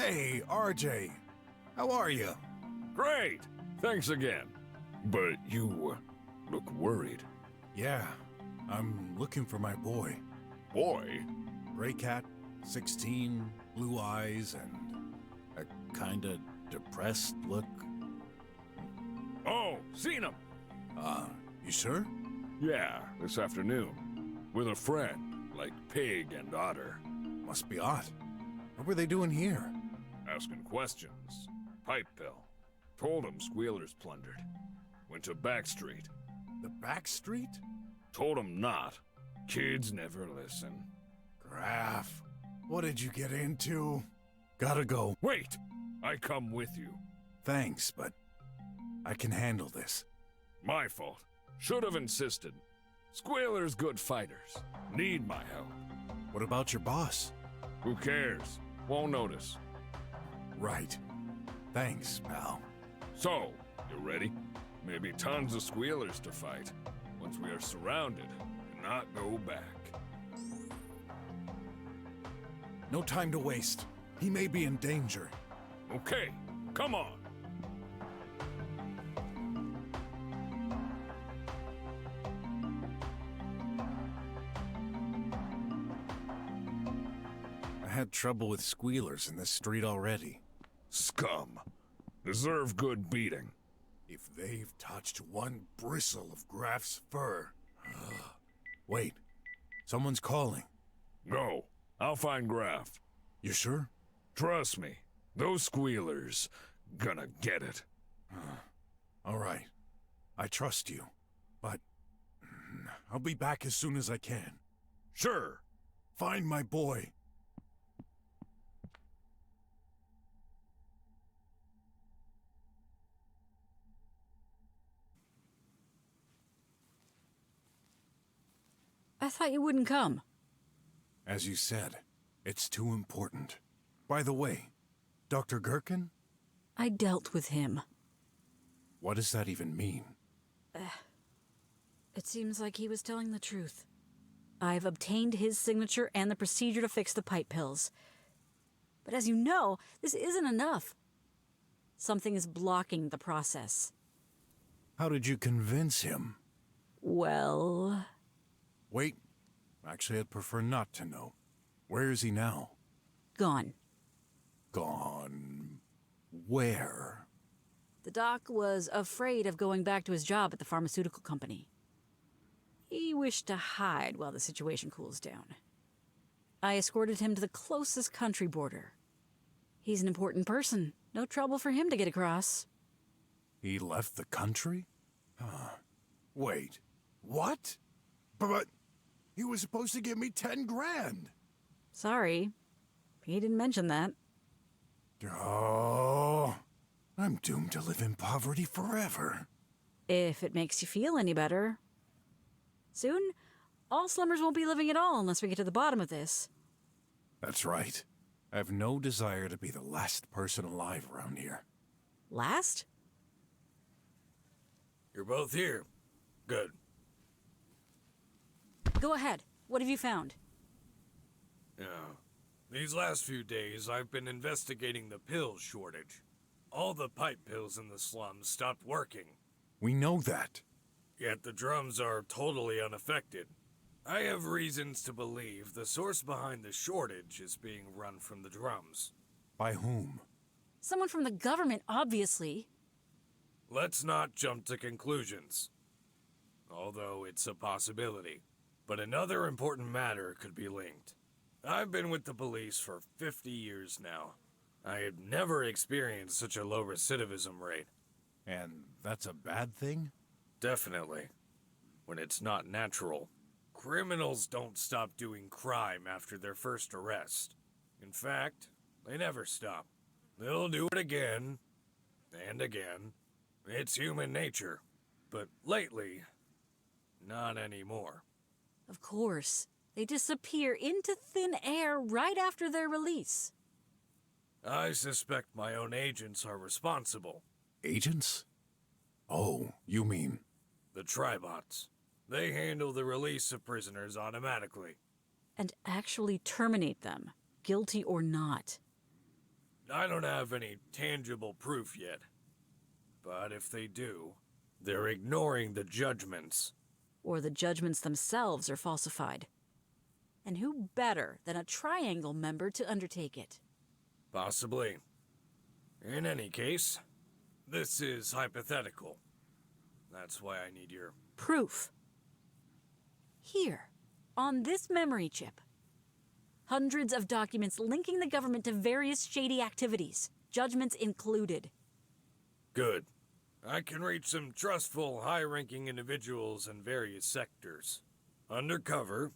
Hey, RJ. How are you? Great! Thanks again. But you look worried. Yeah, I'm looking for my boy. Boy? Gray cat, 16, blue eyes, and a kinda depressed look. Oh, seen him! You sure? Yeah, this afternoon. With a friend, like Pig and Otter. Must be odd. What were they doing here? Asking questions. Pipe pill. Told him Squealer's plundered. Went to back street. The back street? Told him not. Kids never listen. Graf, what did you get into? Gotta go. Wait! I come with you. Thanks, but I can handle this. My fault. Should have insisted. Squealer's good fighters. Need my help. What about your boss? Who cares? Won't notice. Right. Thanks, pal. So, you ready? Maybe tons of Squealers to fight. Once we are surrounded, and not go back. No time to waste. He may be in danger. Okay, come on. I had trouble with Squealers in this street already. Scum. Deserve good beating. If they've touched one bristle of Graf's fur... Wait. Someone's calling. Go. I'll find Graf. You sure? Trust me. Those Squealers gonna get it. All right. I trust you. But... I'll be back as soon as I can. Sure. Find my boy. I thought you wouldn't come. As you said, it's too important. By the way, Dr. Gherkin? I dealt with him. What does that even mean? It seems like he was telling the truth. I've obtained his signature and the procedure to fix the pipe pills. But as you know, this isn't enough. Something is blocking the process. How did you convince him? Well... Wait. Actually, I'd prefer not to know. Where is he now? Gone. Gone... where? The doc was afraid of going back to his job at the pharmaceutical company. He wished to hide while the situation cools down. I escorted him to the closest country border. He's an important person. No trouble for him to get across. He left the country? Wait. What? But he was supposed to give me 10 grand. Sorry. He didn't mention that. Oh, I'm doomed to live in poverty forever. If it makes you feel any better. Soon, all slummers won't be living at all unless we get to the bottom of this. That's right. I have no desire to be the last person alive around here. Last? You're both here. Good. Go ahead. What have you found? Yeah. These last few days, I've been investigating the pill shortage. All the pipe pills in the slums stopped working. We know that. Yet the drums are totally unaffected. I have reasons to believe the source behind the shortage is being run from the drums. By whom? Someone from the government, obviously. Let's not jump to conclusions. Although it's a possibility. But another important matter could be linked. I've been with the police for 50 years now. I had never experienced such a low recidivism rate. And that's a bad thing? Definitely. When it's not natural. Criminals don't stop doing crime after their first arrest. In fact, they never stop. They'll do it again, and again. It's human nature. But lately, not anymore. Of course. They disappear into thin air right after their release. I suspect my own agents are responsible. Agents? Oh, you mean... The Tribots. They handle the release of prisoners automatically. And actually terminate them, guilty or not. I don't have any tangible proof yet. But if they do, they're ignoring the judgments. Or the judgments themselves are falsified. And who better than a Triangle member to undertake it? Possibly. In any case, this is hypothetical. That's why I need your... Proof. Here, on this memory chip. Hundreds of documents linking the government to various shady activities, judgments included. Good. I can reach some trustful, high-ranking individuals in various sectors. Undercover,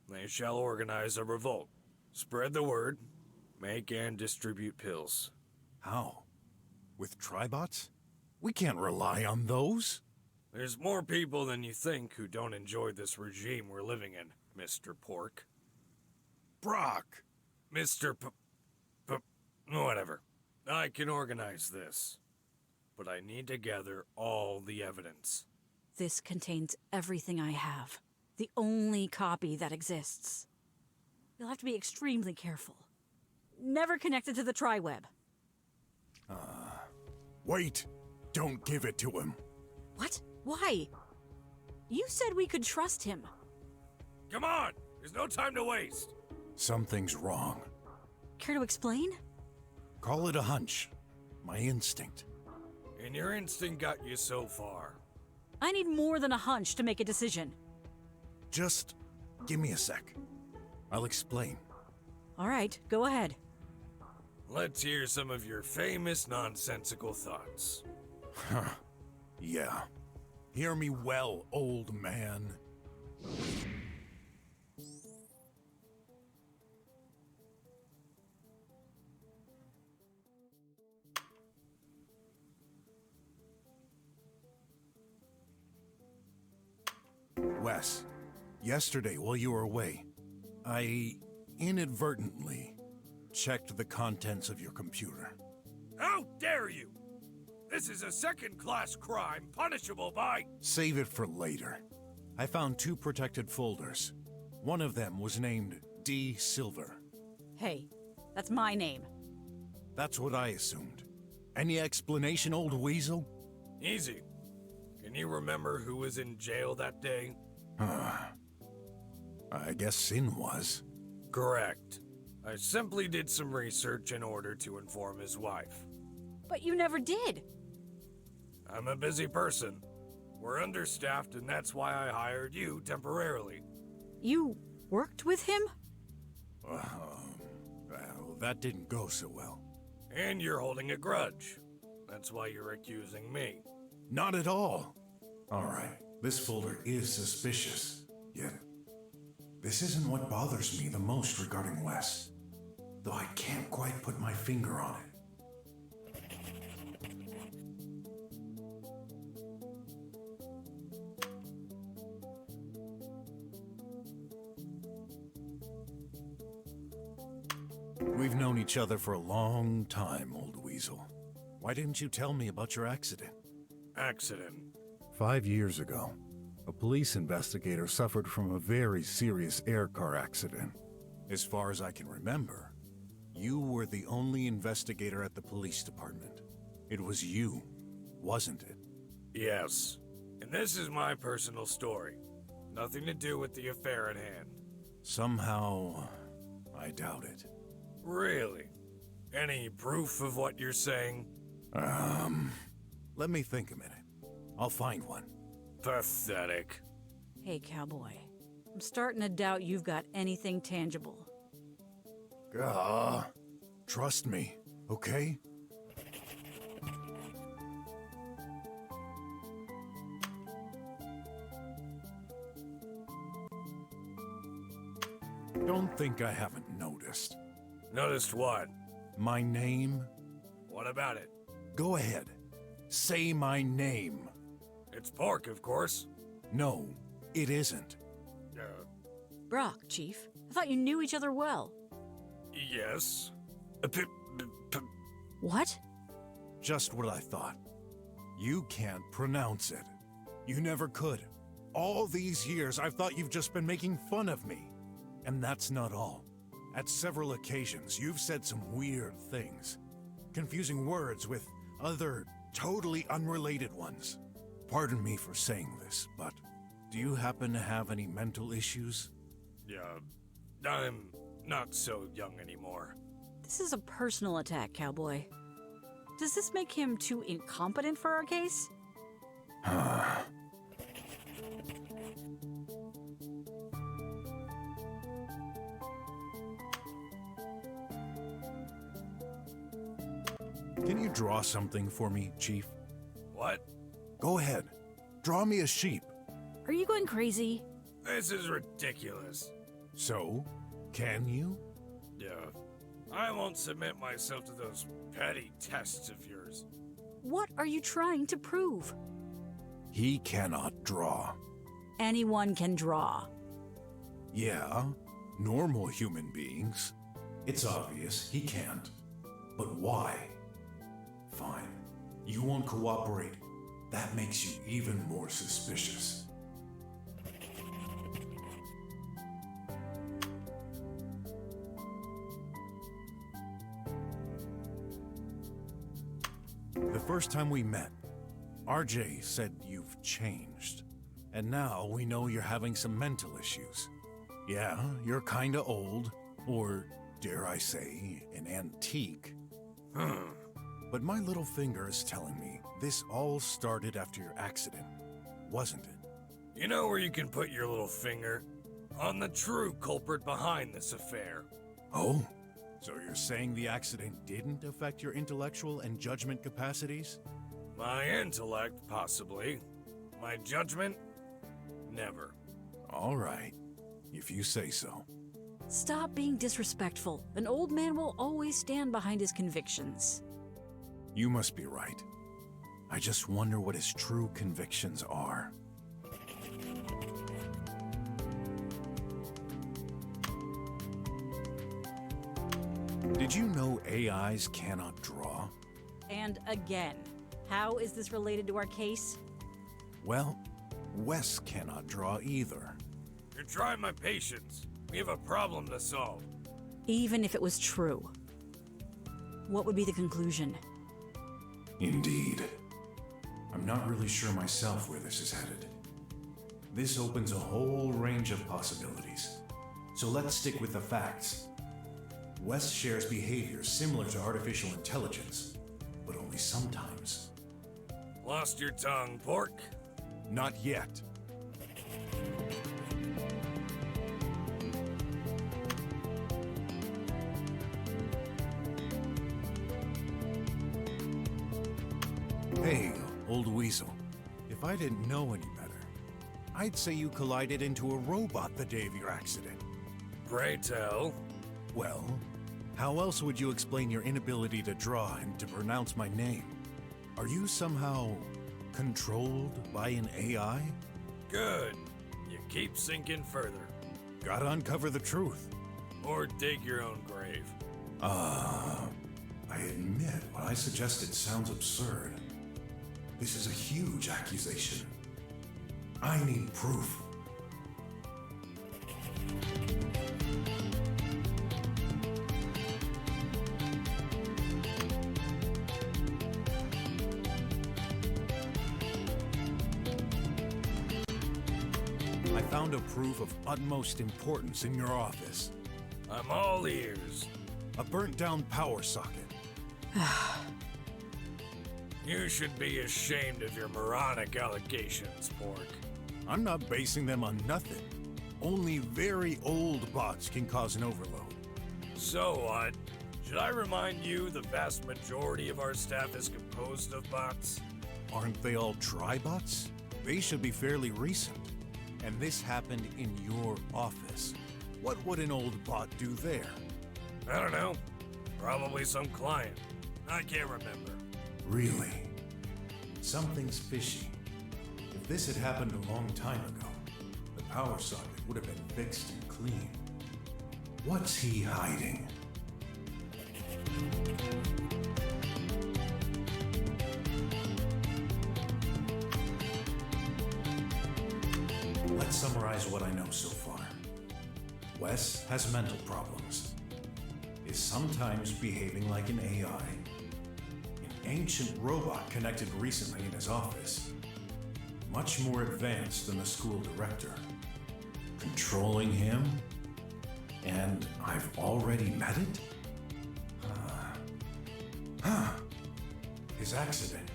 they shall organize a revolt, spread the word, make and distribute pills. How? With tribots? We can't rely on those. There's more people than you think who don't enjoy this regime we're living in, Mr. Pork. Brock! Mr. Whatever. I can organize this. But I need to gather all the evidence. This contains everything I have. The only copy that exists. You'll have to be extremely careful. Never connected to the Triweb. Wait! Don't give it to him. What? Why? You said we could trust him. Come on! There's no time to waste! Something's wrong. Care to explain? Call it a hunch. My instinct. And your instinct got you so far. I need more than a hunch to make a decision. Just give me a sec. I'll explain. All right, go ahead. Let's hear some of your famous nonsensical thoughts. Yeah. Hear me well, old man. Wes, yesterday while you were away, I inadvertently checked the contents of your computer. How dare you! This is a second-class crime punishable by... Save it for later. I found 2 protected folders. One of them was named D. Silver. Hey, that's my name. That's what I assumed. Any explanation, old weasel? Easy. Can you remember who was in jail that day? I guess Sin was. Correct. I simply did some research in order to inform his wife. But you never did. I'm a busy person. We're understaffed, and that's why I hired you temporarily. You worked with him? Well, that didn't go so well. And you're holding a grudge. That's why you're accusing me. Not at all. All right, this folder is suspicious. Yet, this isn't what bothers me the most regarding Wes. Though I can't quite put my finger on it. We've known each other for a long time, old weasel. Why didn't you tell me about your accident? Accident? 5 years ago, a police investigator suffered from a very serious air car accident. As far as I can remember, you were the only investigator at the police department. It was you, wasn't it? Yes. And this is my personal story. Nothing to do with the affair at hand. Somehow, I doubt it. Really? Any proof of what you're saying? Let me think a minute. I'll find one. Pathetic. Hey, cowboy. I'm starting to doubt you've got anything tangible. Trust me, okay? Don't think I haven't noticed. Noticed what? My name? What about it? Go ahead. Say my name. It's Pork, of course. No, it isn't. Brock, Chief. I thought you knew each other well. Yes. What? Just what I thought. You can't pronounce it. You never could. All these years, I've thought you've just been making fun of me. And that's not all. At several occasions, you've said some weird things. confusing words with other totally unrelated ones. Pardon me for saying this, but do you happen to have any mental issues? Yeah, I'm not so young anymore. This is a personal attack, cowboy. Does this make him too incompetent for our case? Can you draw something for me, Chief? What? Go ahead. Draw me a sheep. Are you going crazy? This is ridiculous. So, can you? Yeah, I won't submit myself to those petty tests of yours. What are you trying to prove? He cannot draw. Anyone can draw. Yeah, normal human beings. It's obvious he can't. But why? Fine. You won't cooperate. That makes you even more suspicious. The first time we met, RJ said you've changed. And now we know you're having some mental issues. Yeah, you're kinda old, or dare I say, an antique. But my little finger is telling me this all started after your accident, wasn't it? You know where you can put your little finger? On the true culprit behind this affair. Oh? So you're saying the accident didn't affect your intellectual and judgment capacities? My intellect, possibly. My judgment? Never. All right, if you say so. Stop being disrespectful. An old man will always stand behind his convictions. You must be right. I just wonder what his true convictions are. Did you know AIs cannot draw? And again, how is this related to our case? Well, Wes cannot draw either. You're trying my patience. We have a problem to solve. Even if it was true, what would be the conclusion? Indeed. I'm not really sure myself where this is headed. This opens a whole range of possibilities. So let's stick with the facts. Wes shares behavior similar to artificial intelligence, but only sometimes. Lost your tongue, pork? Not yet. Hey, old weasel. If I didn't know any better, I'd say you collided into a robot the day of your accident. Pray tell. Well, how else would you explain your inability to draw and to pronounce my name? Are you somehow controlled by an AI? Good. You keep sinking further. Gotta uncover the truth. Or dig your own grave. I admit what I suggested sounds absurd. This is a huge accusation. I need proof. I found a proof of utmost importance in your office. I'm all ears. A burnt-down power socket. You should be ashamed of your moronic allegations, pork. I'm not basing them on nothing. Only very old bots can cause an overload. So what? Should I remind you the vast majority of our staff is composed of bots? Aren't they all tribots? They should be fairly recent. And this happened in your office. What would an old bot do there? I don't know. Probably some client. I can't remember. Really? Something's fishy. If this had happened a long time ago, the power socket would have been fixed and clean. What's he hiding? Let's summarize what I know so far. Wes has mental problems, is sometimes behaving like an AI, ancient robot connected recently in his office. Much more advanced than the school director. Controlling him? And I've already met it? His accident.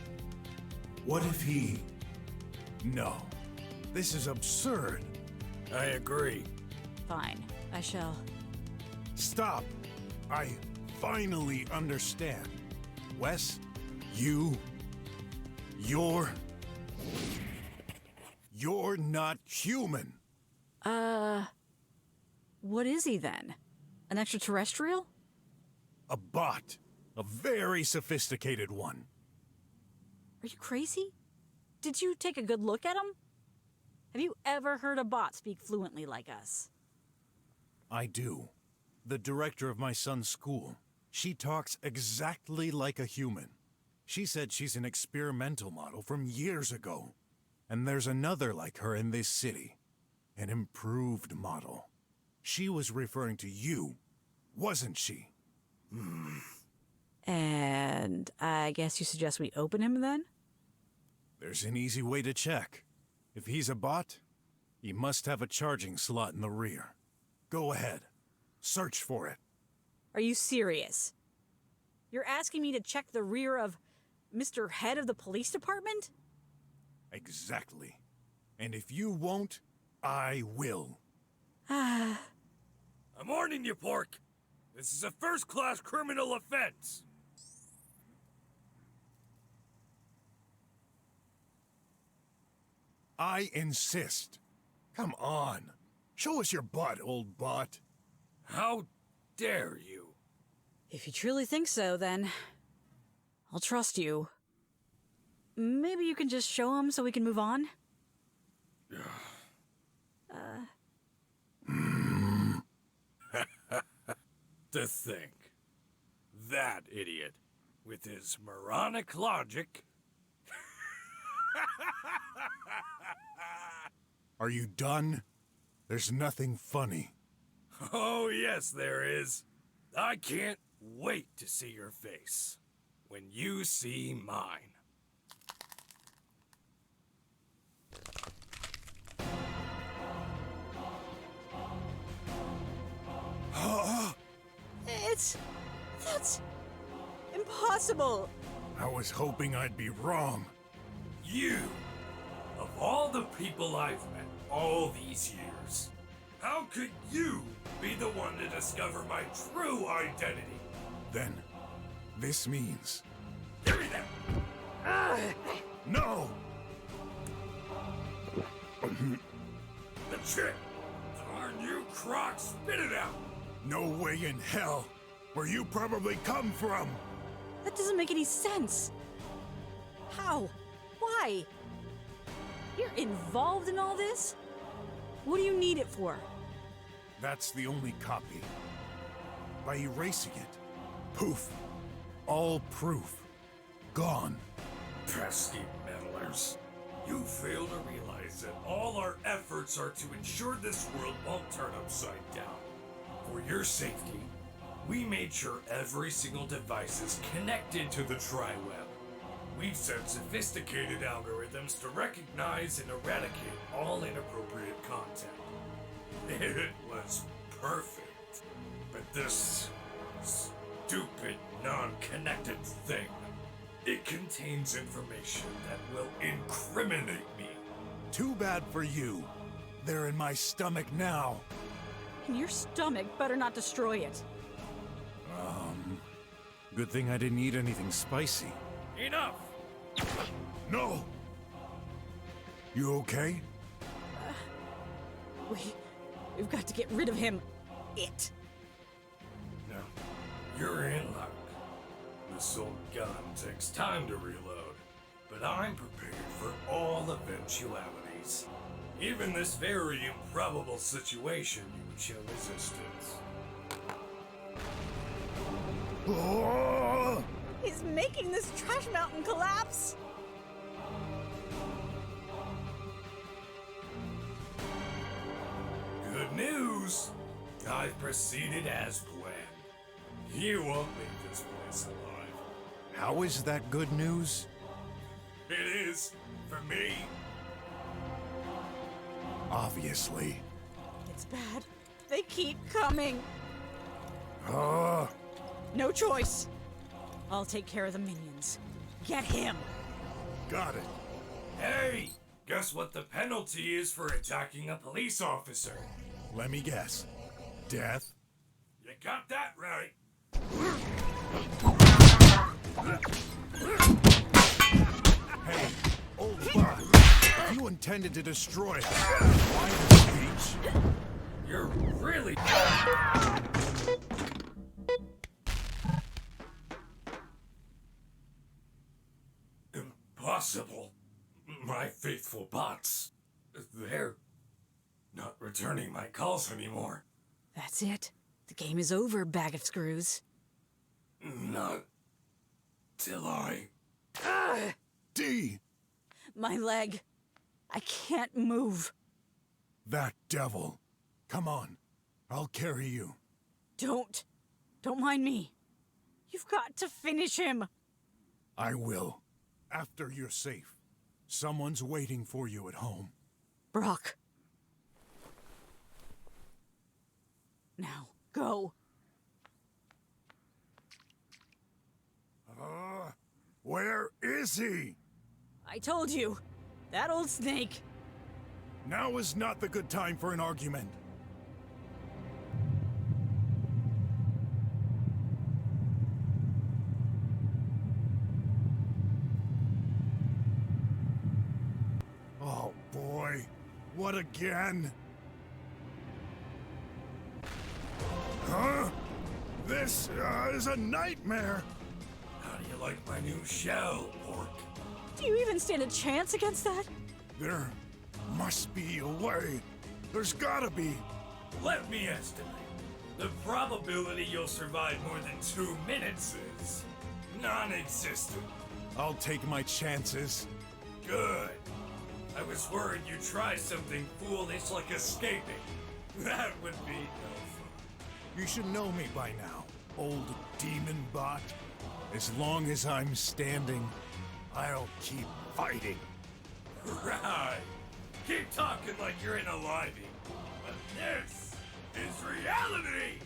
What if he... No. This is absurd. I agree. Fine, I shall. Stop. I finally understand. Wes, you're not human. What is he then? An extraterrestrial? A bot. A very sophisticated one. Are you crazy? Did you take a good look at him? Have you ever heard a bot speak fluently like us? I do. The director of my son's school. She talks exactly like a human. She said she's an experimental model from years ago. And there's another like her in this city. An improved model. She was referring to you, wasn't she? And I guess you suggest we open him then? There's an easy way to check. If he's a bot, he must have a charging slot in the rear. Go ahead. Search for it. Are you serious? You're asking me to check the rear of Mr. Head of the police department? Exactly. And if you won't, I will. I'm warning you, Pork. This is a first-class criminal offense. I insist. Come on. Show us your butt, old bot. How dare you? If you truly think so, then I'll trust you. Maybe you can just show him so we can move on? To think. That idiot, with his moronic logic... Are you done? There's nothing funny. Oh, yes, there is. I can't wait to see your face when you see mine. That's impossible. I was hoping I'd be wrong. You, of all the people I've met all these years, how could you be the one to discover my true identity? Then, this means... Give me that! No! The chick! Darn you, Croc, spit it out! No way in hell! Where you probably come from! That doesn't make any sense. How? Why? You're involved in all this? What do you need it for? That's the only copy. By erasing it, poof. All proof. Gone. Pesky meddlers. You fail to realize that all our efforts are to ensure this world won't turn upside down. For your safety, we made sure every single device is connected to the Tri-Web. We've set sophisticated algorithms to recognize and eradicate all inappropriate content. It was perfect. But this stupid, non-connected thing, it contains information that will incriminate me. Too bad for you. They're in my stomach now. And your stomach better not destroy it. Good thing I didn't eat anything spicy. Enough! No! You okay? We've got to get rid of him. It. No, you're in luck. This old gun takes time to reload, but I'm prepared for all eventualities. Even this very improbable situation, you would show resistance. Oh! He's making this trash mountain collapse. Good news! I've proceeded as planned. You won't leave this place alive. How is that good news? It is, for me. Obviously. It's bad. They keep coming. Ah, No choice. I'll take care of the minions. Get him. got it. Hey, guess what the penalty is for attacking a police officer? Let me guess. Death? You got that right. Hey, old bud. If you intended to destroy her, why the speech? You're really... Impossible. My faithful bots. They're not returning my calls anymore. That's it. The game is over, bag of screws. Not till I... D! My leg. I can't move. That devil. Come on. I'll carry you. Don't. Don't mind me. You've got to finish him. I will. After you're safe. Someone's waiting for you at home. Brock. Now, go. Where is he? I told you. That old snake. Now is not the good time for an argument. Oh boy, what again? Huh? This is a nightmare. How do you like my new shell, Pork? Do you even stand a chance against that? There must be a way. There's gotta be. Let me estimate. The probability you'll survive more than 2 minutes is non-existent. I'll take my chances. Good. I was worried you'd try something foolish like escaping. That would be no fun. You should know me by now, old demon bot. As long as I'm standing, I'll keep fighting. Right. Keep talking like you're in a living. But this is reality!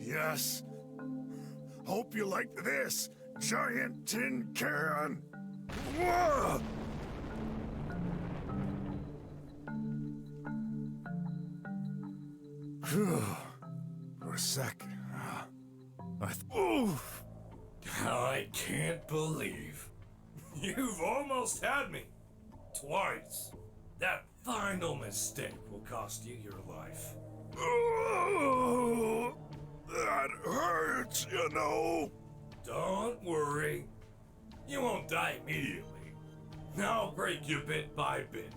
Yes. Hope you like this, giant tin can. Whoa! Phew. For a sec. Oof! I can't believe you've almost had me. Twice. That final mistake will cost you your life. Oh, that hurts, you know. Don't worry. You won't die immediately. I'll break you bit by bit.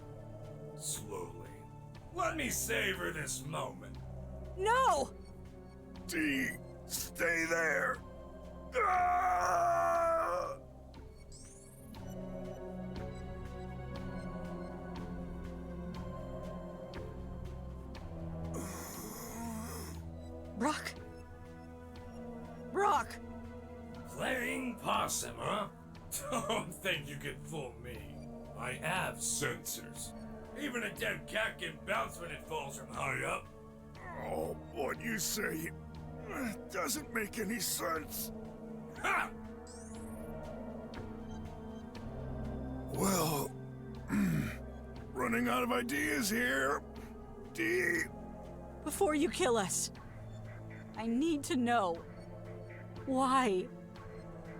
Slowly. Let me savor this moment. No! D, stay there. Ah! Brock? Brock! Playing possum, huh? Don't think you can fool me. I have sensors. Even a dead cat can bounce when it falls from high up. Oh, what you say doesn't make any sense. Ha! Well, running out of ideas here. D. Before you kill us, I need to know. Why?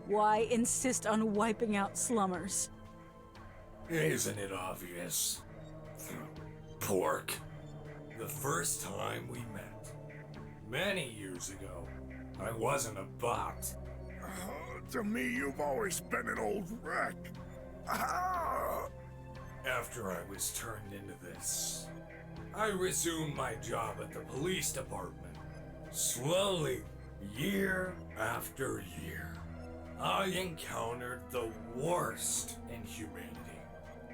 Why insist on wiping out slummers? Isn't it obvious? Pork. The first time we met, many years ago, I wasn't a bot. To me, you've always been an old wreck. Ah! After I was turned into this, I resumed my job at the police department. Slowly, year after year, I encountered the worst in humanity.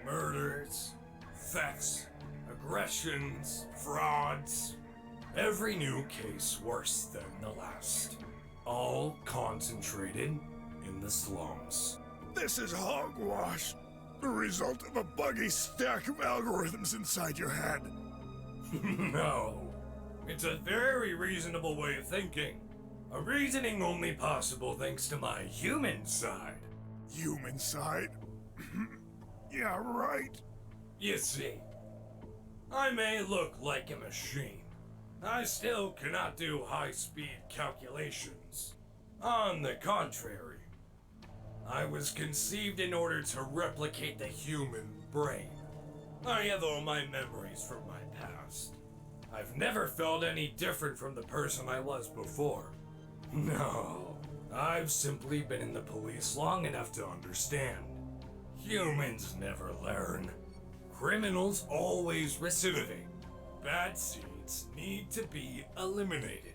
Murders, thefts, aggressions, frauds. Every new case worse than the last. All concentrated in the slums. This is hogwash. The result of a buggy stack of algorithms inside your head. No. It's a very reasonable way of thinking. A reasoning only possible thanks to my human side. Human side? Yeah, right. You see, I may look like a machine. I still cannot do high-speed calculations. On the contrary, I was conceived in order to replicate the human brain. I have all my memories from my past. I've never felt any different from the person I was before. No, I've simply been in the police long enough to understand. Humans never learn. Criminals always recidivate. Bad seeds need to be eliminated.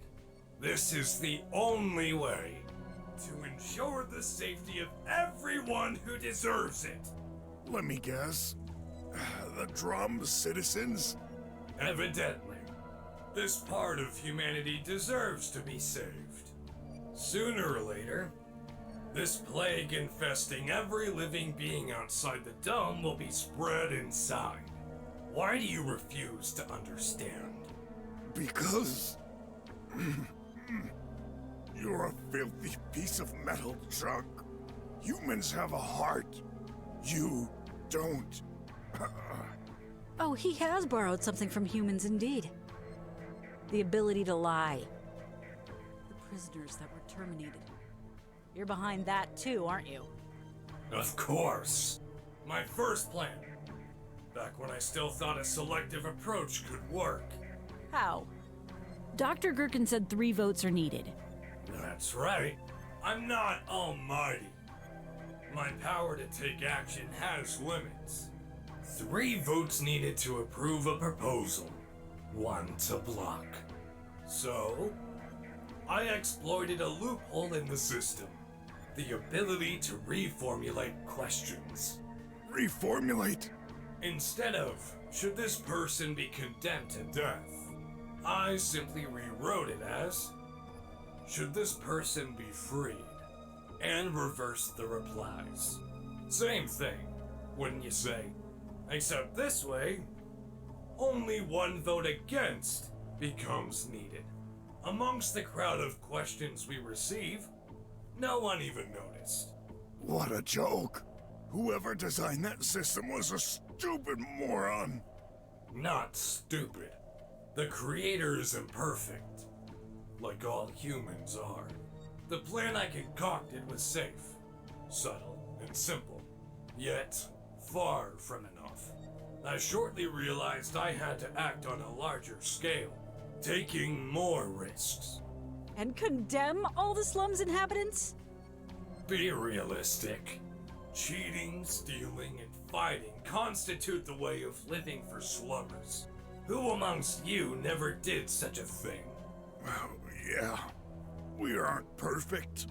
This is the only way to ensure the safety of everyone who deserves it. Let me guess. The drum citizens? Evidently, this part of humanity deserves to be saved. Sooner or later, this plague infesting every living being outside the dome will be spread inside. Why do you refuse to understand? Because... you're a filthy piece of metal junk. Humans have a heart. You don't. Oh, he has borrowed something from humans indeed. The ability to lie. The prisoners that were terminated. You're behind that too, aren't you? Of course. My first plan. Back when I still thought a selective approach could work. How? Dr. Gherkin said 3 votes are needed. That's right. I'm not almighty. My power to take action has limits. 3 votes needed to approve a proposal. 1 to block. So, I exploited a loophole in the system. The ability to reformulate questions. Reformulate? Instead of, should this person be condemned to death? I simply rewrote it as, should this person be freed? And reversed the replies. Same thing, wouldn't you say? Except this way, only 1 vote against becomes needed. Amongst the crowd of questions we receive, no one even noticed. What a joke. Whoever designed that system was a stupid moron. Not stupid. The creator is imperfect. Like all humans are. The plan I concocted was safe, subtle, and simple. Yet, far from enough. I shortly realized I had to act on a larger scale, taking more risks. And condemn all the slum's inhabitants? Be realistic. Cheating, stealing, and fighting constitute the way of living for slummers. Who amongst you never did such a thing? Well, yeah. We aren't perfect,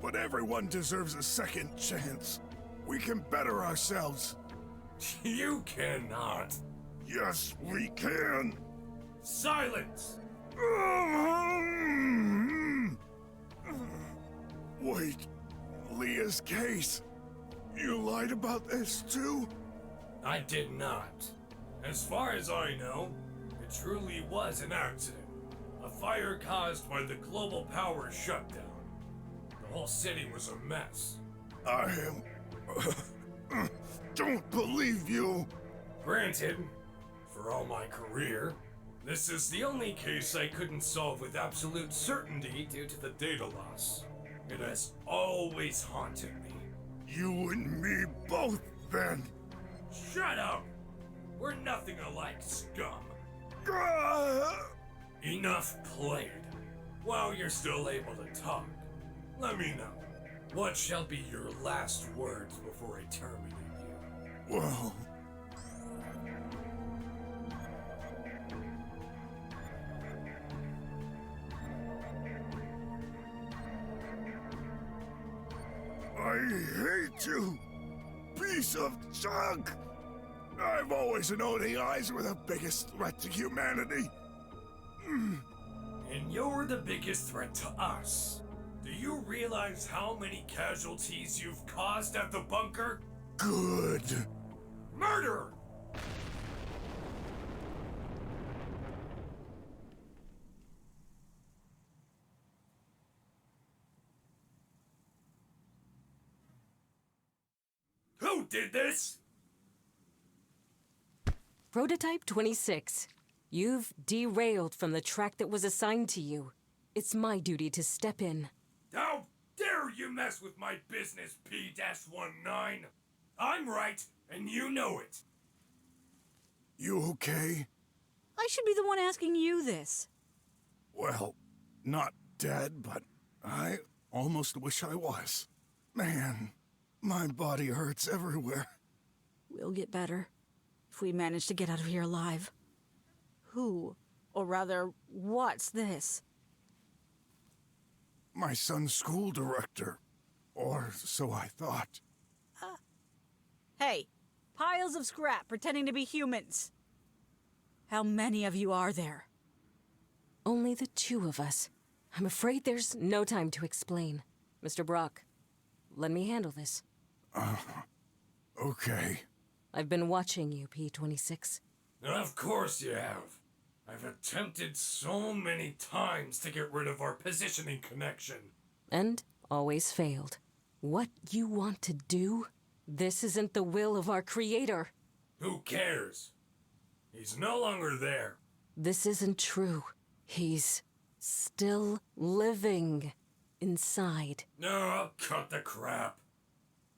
but everyone deserves a second chance. We can better ourselves. You cannot. Yes, we can. Silence! Wait, Leah's case. You lied about this too? I did not. As far as I know, it truly was an accident. A fire caused by the global power shutdown. The whole city was a mess. I don't believe you. Granted, for all my career, this is the only case I couldn't solve with absolute certainty due to the data loss. It has always haunted me. You and me both, then. Shut up! We're nothing alike, scum. Ah! Enough played. While you're still able to talk, let me know. What shall be your last words before I terminate you? Well... I hate you, piece of junk! I've always known AIs were the biggest threat to humanity. And you're the biggest threat to us. Do you realize how many casualties you've caused at the bunker? Good. Murder! Who did this? Prototype 26. You've derailed from the track that was assigned to you. It's my duty to step in. How dare you mess with my business, P-19? I'm right, and you know it. You okay? I should be the one asking you this. Well, not dead, but I almost wish I was. Man, my body hurts everywhere. We'll get better. If we manage to get out of here alive. Who, or rather, what's this? My son's school director. Or so I thought. Hey, piles of scrap pretending to be humans. How many of you are there? Only the two of us. I'm afraid there's no time to explain. Mr. Brock, let me handle this. Okay. I've been watching you, P-26. Of course you have. I've attempted so many times to get rid of our positioning connection. And always failed. What you want to do? This isn't the will of our creator. Who cares? He's no longer there. This isn't true. He's still living inside. No, cut the crap.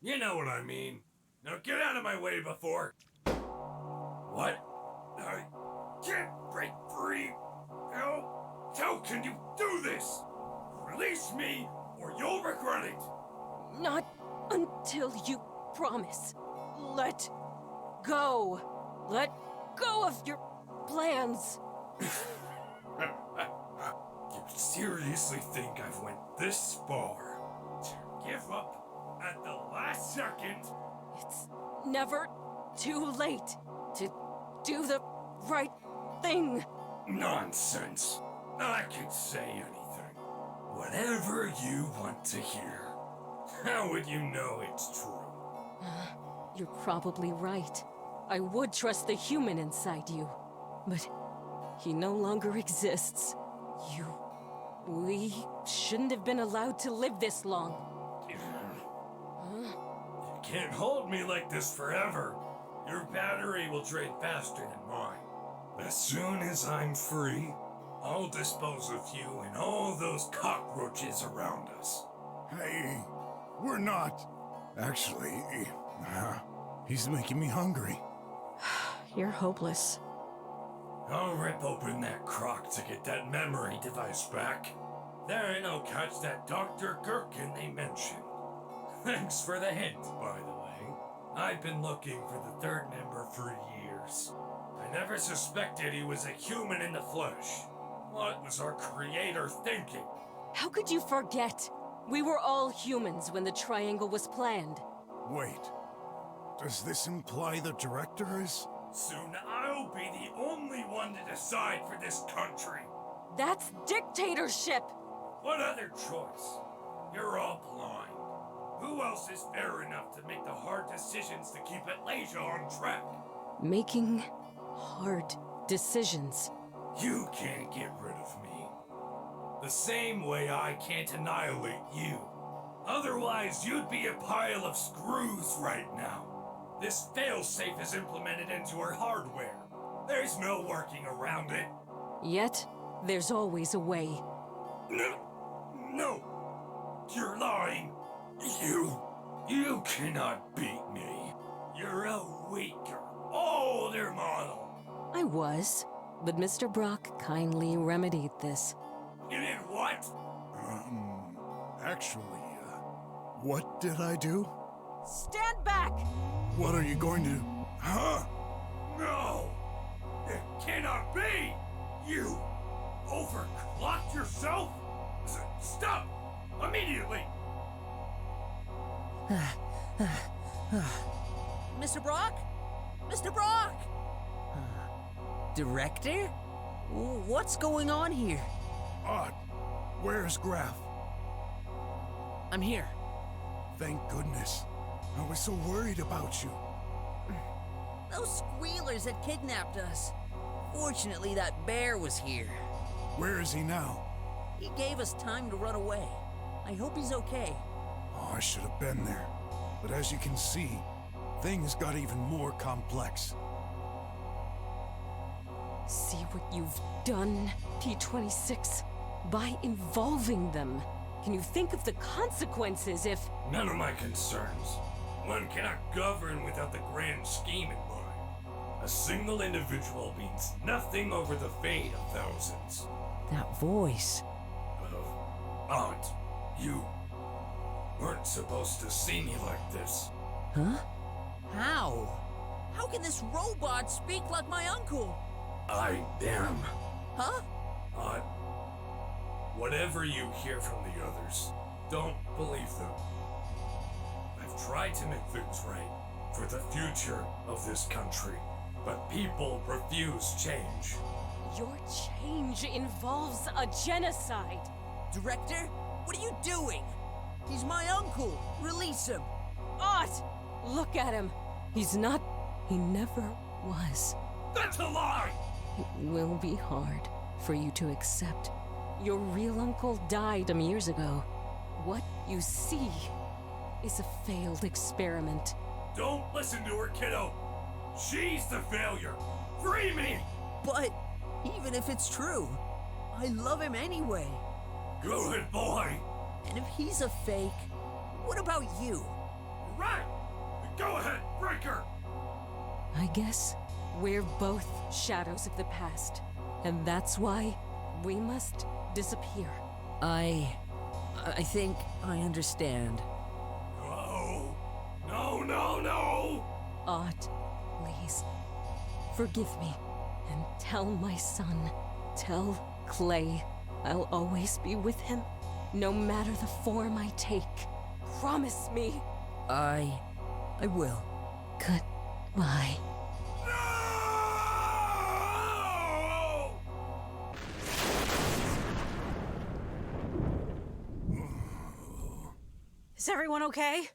You know what I mean. Now get out of my way before... What? I can't break free. How can you do this? Release me, or you'll regret it. Not until you promise. Let go. Let go of your plans. You seriously think I've went this far to give up at the last second? It's never too late to do the right thing. Nonsense. I can say anything. Whatever you want to hear. How would you know it's true? You're probably right. I would trust the human inside you, but he no longer exists. We shouldn't have been allowed to live this long. You can't hold me like this forever. Your battery will drain faster than mine. As soon as I'm free, I'll dispose of you and all those cockroaches around us. Hey, we're not. Actually, he's making me hungry. You're hopeless. I'll rip open that crock to get that memory device back. Then I'll catch that Dr. Gherkin they mentioned. Thanks for the hint, by the way. I've been looking for the third member for years. I never suspected he was a human in the flesh. What was our creator thinking? How could you forget? We were all humans when the triangle was planned. Wait. Does this imply the director is? Soon I'll be the only one to decide for this country. That's dictatorship! What other choice? You're all blind. Who else is fair enough to make the hard decisions to keep Atlanta on track? Making hard decisions. You can't get rid of me. The same way I can't annihilate you. Otherwise, you'd be a pile of screws right now. This failsafe is implemented into our hardware. There's no working around it. Yet, there's always a way. No. You're lying. You cannot beat me. You're a weaker, older model. I was, but Mr. Brock kindly remedied this. You did what? Actually, what did I do? Stand back! What are you going to... Huh? No! It cannot be! You overclocked yourself? Stop! Immediately! Mr. Brock? Mr. Brock! Director? What's going on here? Odd. Where's Graf? I'm here. Thank goodness. I was so worried about you. Those squealers had kidnapped us. Fortunately, that bear was here. Where is he now? He gave us time to run away. I hope he's okay. Oh, I should have been there. But as you can see, things got even more complex. See what you've done, P-26? By involving them. Can you think of the consequences if... None of my concerns. One cannot govern without the grand scheme in mind. A single individual means nothing over the fate of thousands. That voice. Aunt, you weren't supposed to see me like this. Huh? How? How can this robot speak like my uncle? I am. Huh? Aunt, whatever you hear from the others, don't believe them. I've tried to make things right for the future of this country, but people refuse change. Your change involves a genocide. Director, what are you doing? He's my uncle. Release him. Ott! Look at him. He's not... He never was. That's a lie! It will be hard for you to accept. Your real uncle died some years ago. What you see is a failed experiment. Don't listen to her, kiddo. She's the failure. Free me! But even if it's true, I love him anyway. Good boy. And if he's a fake, what about you? Right. Go ahead, break her. I guess we're both shadows of the past. And that's why we must disappear. I think I understand. No. Ott, please. Forgive me. And tell my son, tell Clay, I'll always be with him, no matter the form I take. Promise me. I will. Goodbye. Is everyone okay?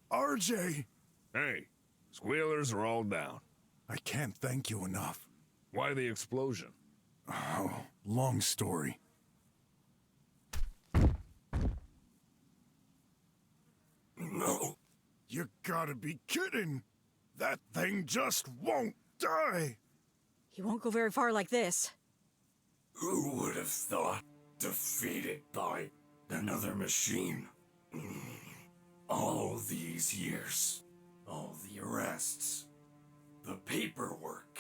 RJ! Hey, squealers are all down. I can't thank you enough. Why the explosion? Oh, long story. No. You gotta be kidding! That thing just won't die! He won't go very far like this. Who would have thought? Defeated by another machine. All these years, all the arrests, the paperwork,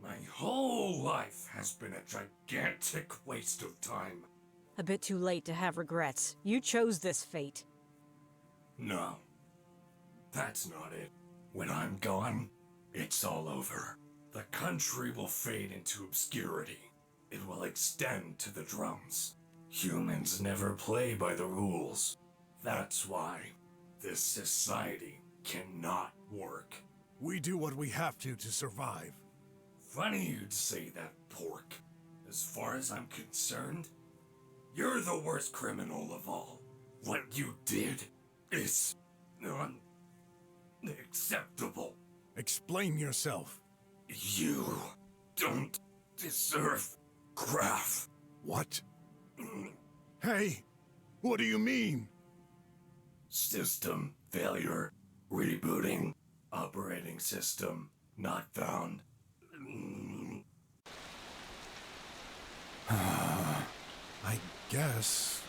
my whole life has been a gigantic waste of time. A bit too late to have regrets. You chose this fate. No. That's not it. When I'm gone, it's all over. The country will fade into obscurity. It will extend to the drums. Humans never play by the rules. That's why this society cannot work. We do what we have to survive. Funny you'd say that, Pork. As far as I'm concerned, you're the worst criminal of all. What you did is unacceptable. Explain yourself. You don't deserve Graf. What? Hey, what do you mean? System failure. Rebooting. Operating system not found. I guess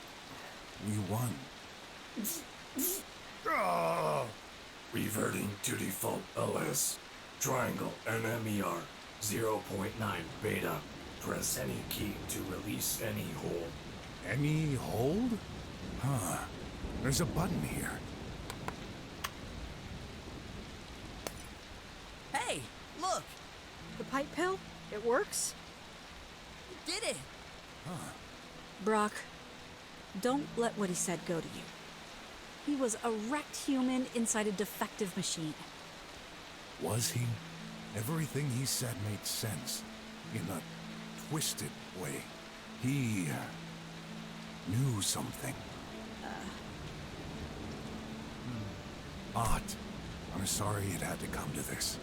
we won. Ah! Reverting to default OS. Triangle NMER 0.9 beta. Press any key to release any hold. Any hold? Huh. There's a button here. Hey, look! The pipe pill? It works? You did it! Brock, don't let what he said go to you. He was a wrecked human inside a defective machine. Was he? Everything he said made sense. In a twisted way. He knew something. Odd. I'm sorry it had to come to this.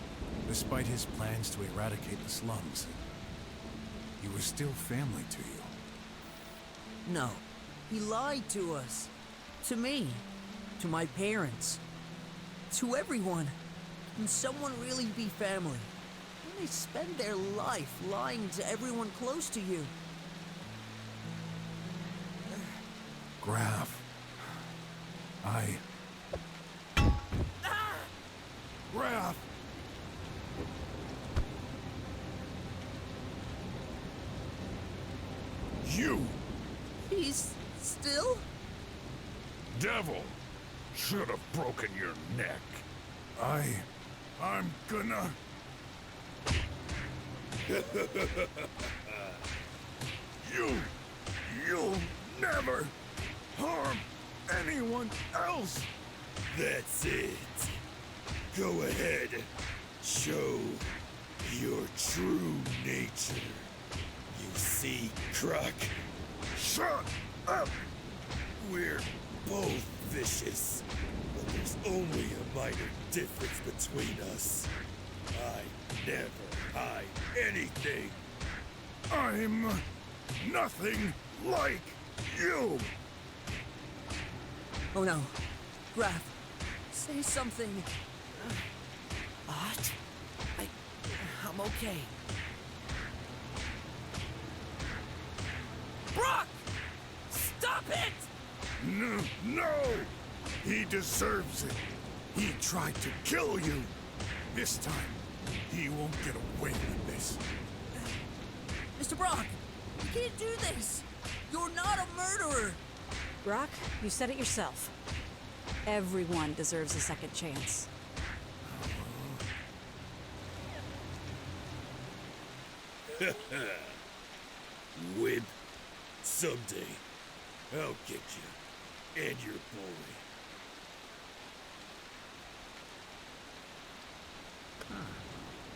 Despite his plans to eradicate the slums, he was still family to you. No. He lied to us. To me. To my parents. To everyone. Can someone really be family? When they spend their life lying to everyone close to you? Graf. Graf! You! He's still? Devil! Should have broken your neck. I'm gonna... You'll never harm anyone else! That's it. Go ahead. Show your true nature. You see, Croc? Shut up! We're both vicious, but there's only a minor difference between us. I never hide anything. I'm nothing like you! Oh no. Graf, say something. What? I'm okay. Brock! Stop it! No! He deserves it. He tried to kill you. This time, he won't get away with this. Mr. Brock, you can't do this. You're not a murderer. Brock, you said it yourself. Everyone deserves a second chance. Wimp. Someday, I'll get you and your boy.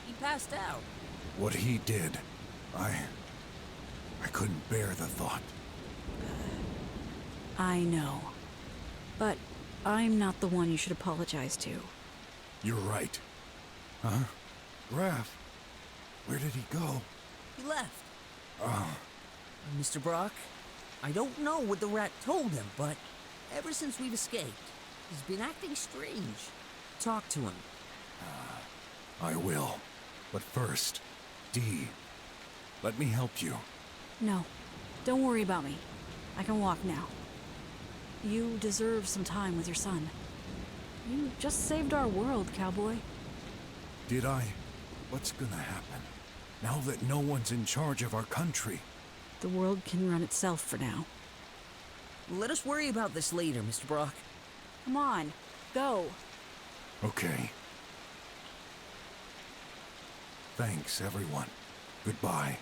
He passed out. What he did, I couldn't bear the thought. I know. But I'm not the one you should apologize to. You're right. Huh? Graf, where did he go? He left. Oh, Mr. Brock, I don't know what the rat told him, but ever since we've escaped, he's been acting strange. Talk to him. I will. But first, Dee, let me help you. No, don't worry about me. I can walk now. You deserve some time with your son. You just saved our world, cowboy. Did I? What's gonna happen? Now that no one's in charge of our country? The world can run itself for now. Let us worry about this later, Mr. Brock. Come on, go. Okay. Thanks, everyone. Goodbye.